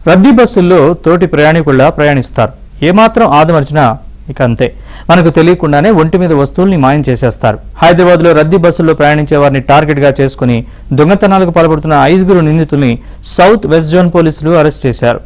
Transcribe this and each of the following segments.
రద్దీ బస్సుల్లో తోటి ప్రయాణికుల్లా ప్రయాణిస్తారు. ఏమాత్రం ఆదమర్చినా ఇక అంతే. మనకు తెలియకుండానే ఒంటి మీద వస్తువుల్ని మాయం చేసేస్తారు. హైదరాబాద్లో రద్దీ బస్సుల్లో ప్రయాణించే వారిని టార్గెట్గా చేసుకుని దొంగతనాలకు పాల్పడుతున్న 5 నిందితుల్ని సౌత్ వెస్ట్ జోన్ పోలీసులు అరెస్ట్ చేశారు.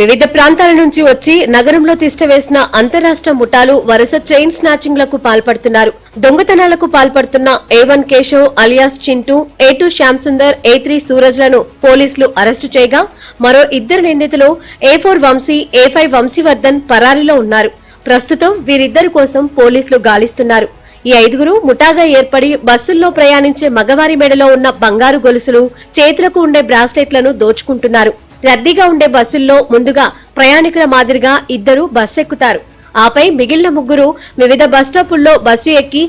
వివిధ ప్రాంతాల నుంచి వచ్చి నగరంలో తిష్టవేసిన అంతరాష్ట్ర ముఠాలు వరుస చైన్ స్నాచింగ్లకు పాల్పడుతున్నారు. దొంగతనాలకు పాల్పడుతున్న A1 Keshav alias Chintu, A2 Shyam Sundar, A3 సూరజ్లను పోలీసులు అరెస్టు చేయగా మరో 2 నిందితులు A4 వంశీ, A5 వంశీవర్ధన్ పరారీలో ఉన్నారు. ప్రస్తుతం వీరిద్దరి కోసం పోలీసులు గాలిస్తున్నారు. ఈ 5 ముఠాగా ఏర్పడి బస్సుల్లో ప్రయాణించే మగవారి మెడలో ఉన్న బంగారు గొలుసులు, చేతులకు ఉండే బ్రాస్లెట్లను దోచుకుంటున్నారు. రద్దీగా ఉండే బస్సుల్లో ముందుగా ప్రయాణికుల మాదిరిగా 2 బస్సు ఎక్కుతారు. ఆపై మిగిలిన 3 వివిధ బస్టాపుల్లో బస్సు ఎక్కి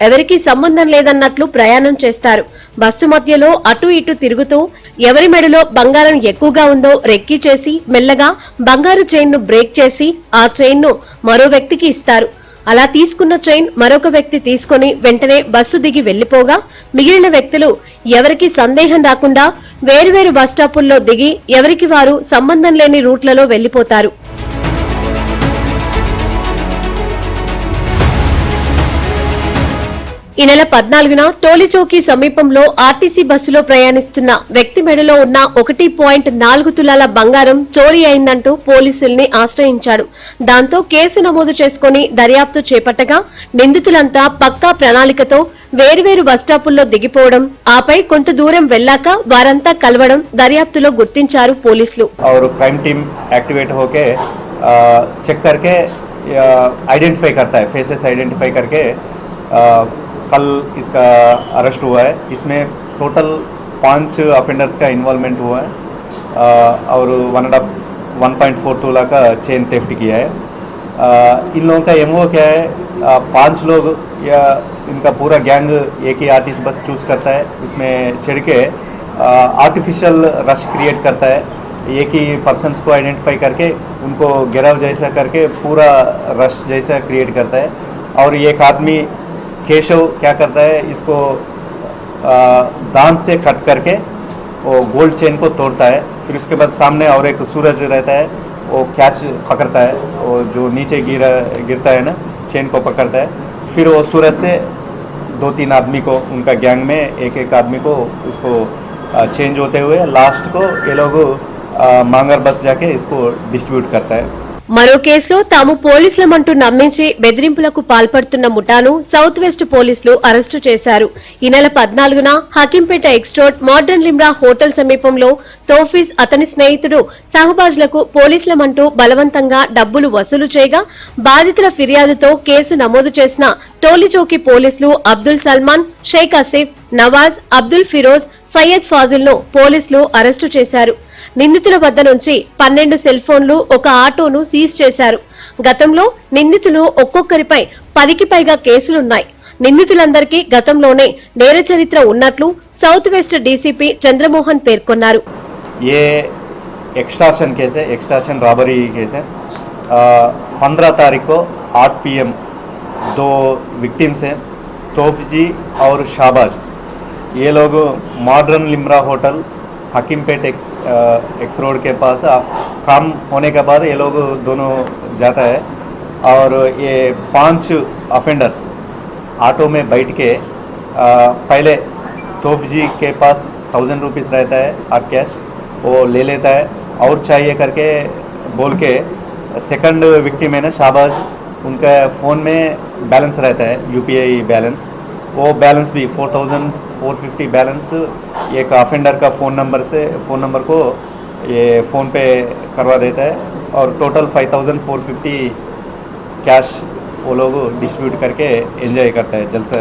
ఎవరికి సంబంధం లేదన్నట్లు ప్రయాణం చేస్తారు. బస్సు మధ్యలో అటు ఇటు తిరుగుతూ ఎవరి మెడలో బంగారం ఎక్కువగా ఉందో రెక్కీ చేసి మెల్లగా బంగారు చైన్ ను బ్రేక్ చేసి ఆ చైన్ ను మరో వ్యక్తికి ఇస్తారు. అలా తీసుకున్న చైన్ మరొక వ్యక్తి తీసుకుని వెంటనే బస్సు దిగి వెళ్లిపోగా మిగిలిన వ్యక్తులు ఎవరికి సందేహం రాకుండా వేర్వేరు బస్టాపుల్లో దిగి ఎవరికి వారు సంబంధం లేని రూట్లలో వెళ్లిపోతారు. ఈ నెల 14న టోలీచౌకీ సమీపంలో ఆర్టీసీ బస్సులో ప్రయాణిస్తున్న వ్యక్తి మెడలో ఉన్న 1.4 తులాల బంగారం చోరీ అయిందంటూ పోలీసుల్ని ఆశ్రయించాడు. దాంతో కేసు నమోదు చేసుకుని దర్యాప్తు చేపట్టగా నిందితులంతా పక్కా ప్రణాళికతో వేర్వేరు బస్టాపుల్లో దిగిపోవడం, ఆపై కొంత దూరం వెళ్లాక వారంతా కలవడం దర్యాప్తులో గుర్తించారు పోలీసులు. క్రైమ్ టీమ్ యాక్టివేట్ होके चेक करके आइडेंटिफाई करता है, फेसेस आइडेंटिफाई करके कल इसका अरेस्ट हुआ है. इसमें टोटल 5 ऑफेंडर्स का इन्वॉल्वमेंट हुआ है और 1.4 तोला का चेन थेफ्ट किया है. इन लोगों का एमओ क्या है, 5 लोग या इनका पूरा गैंग एक ही आरटीसी बस चूज करता है. इसमें चढ़ के आर्टिफिशियल रश क्रिएट करता है. एक ही पर्सन्स को आइडेंटिफाई करके उनको घेराव जैसा करके पूरा रश जैसा क्रिएट करता है. और एक आदमी केशव क्या करता है, इसको दांत से कट करके वो गोल्ड चेन को तोड़ता है. फिर उसके बाद सामने और एक सूरज रहता है, वो कैच पकड़ता है, वो जो नीचे गिरता है ना चेन को पकड़ता है. फिर वो सूरज से 2-3 आदमी को उनका गैंग में एक आदमी को उसको चेंज होते हुए लास्ट को ये लोग मांगर बस जाके इसको डिस्ट्रीब्यूट करता है. మరో కేసులో తాము పోలీసులమంటూ నమ్మించి బెదిరింపులకు పాల్పడుతున్న ముఠాను సౌత్ వెస్ట్ పోలీసులు అరెస్టు చేశారు. ఈ నెల 14న Hakimpet x road modern Limra hotel సమీపంలో తోఫీజ్ అతని స్నేహితుడు సహబాజ్లకు పోలీసులమంటూ బలవంతంగా డబ్బులు వసూలు చేయగా బాధితుల ఫిర్యాదుతో కేసు నమోదు చేసిన టోలీచౌకీ పోలీసులు అబ్దుల్ సల్మాన్, షేక్ ఆసిఫ్, నవాజ్, అబ్దుల్ ఫిరోజ్, సయ్యద్ ఫాజిల్ ను పోలీసులు అరెస్టు చేశారు. నిందితుల వద్ద నుంచి 12 సెల్ ఫోన్లు, ఒక ఆటోను సీజ్ చేశారు. గతంలో నిందితులు ఒక్కొక్కరిపై 10కి పైగా కేసులున్నాయి. నిందితులందరికీ గతంలోనే నేర చరిత్ర ఉన్నట్లు సౌత్ వెస్ట్ డీసీపీ చంద్రమోహన్ పేర్కొన్నారు. ये एक्सटॉर्शन केस है, एक्सटॉर्शन रॉबरी केस है. 15 तारीख को 8 PM 2 विक्टिम्स हैं, तोफजी और शाहबाज. ये लोग modern Limra hotel Hakimpet x road के पास काम होने के बाद ये लोग दोनों जाता है और ये 5 ऑफेंडर्स ऑटो में बैठ के पहले तोफजी के पास 1000 रुपीज़ रहता है हार्ड कैश, वो ले लेता है और चाहिए करके बोल के. सेकंड विक्टिम है ना शाहबाज, उनका फ़ोन में बैलेंस रहता है UPI बैलेंस, वो बैलेंस भी 4450 बैलेंस एक ऑफेंडर का फ़ोन नंबर को ये फ़ोन पे करवा देता है और टोटल 5450 कैश वो लोग डिस्ट्रीब्यूट करके ఎంజాయ్ करता है. जलसा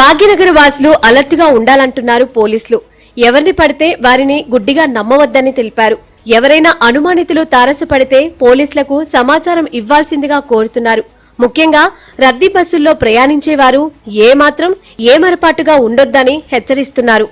భాగ్యనగర వాసులు అలర్ట్ గా ఉండాలంటున్నారు పోలీసులు. ఎవరిని పడితే వారిని గుడ్డిగా నమ్మవద్దని తెలిపారు. ఎవరైనా అనుమానితులు తారసపడితే పోలీసులకు సమాచారం ఇవ్వాల్సిందిగా కోరుతున్నారు. ముఖ్యంగా రద్దీ బస్సుల్లో ప్రయాణించేవారు ఏమాత్రం ఏమరపాటుగా ఉండొద్దని హెచ్చరిస్తున్నారు.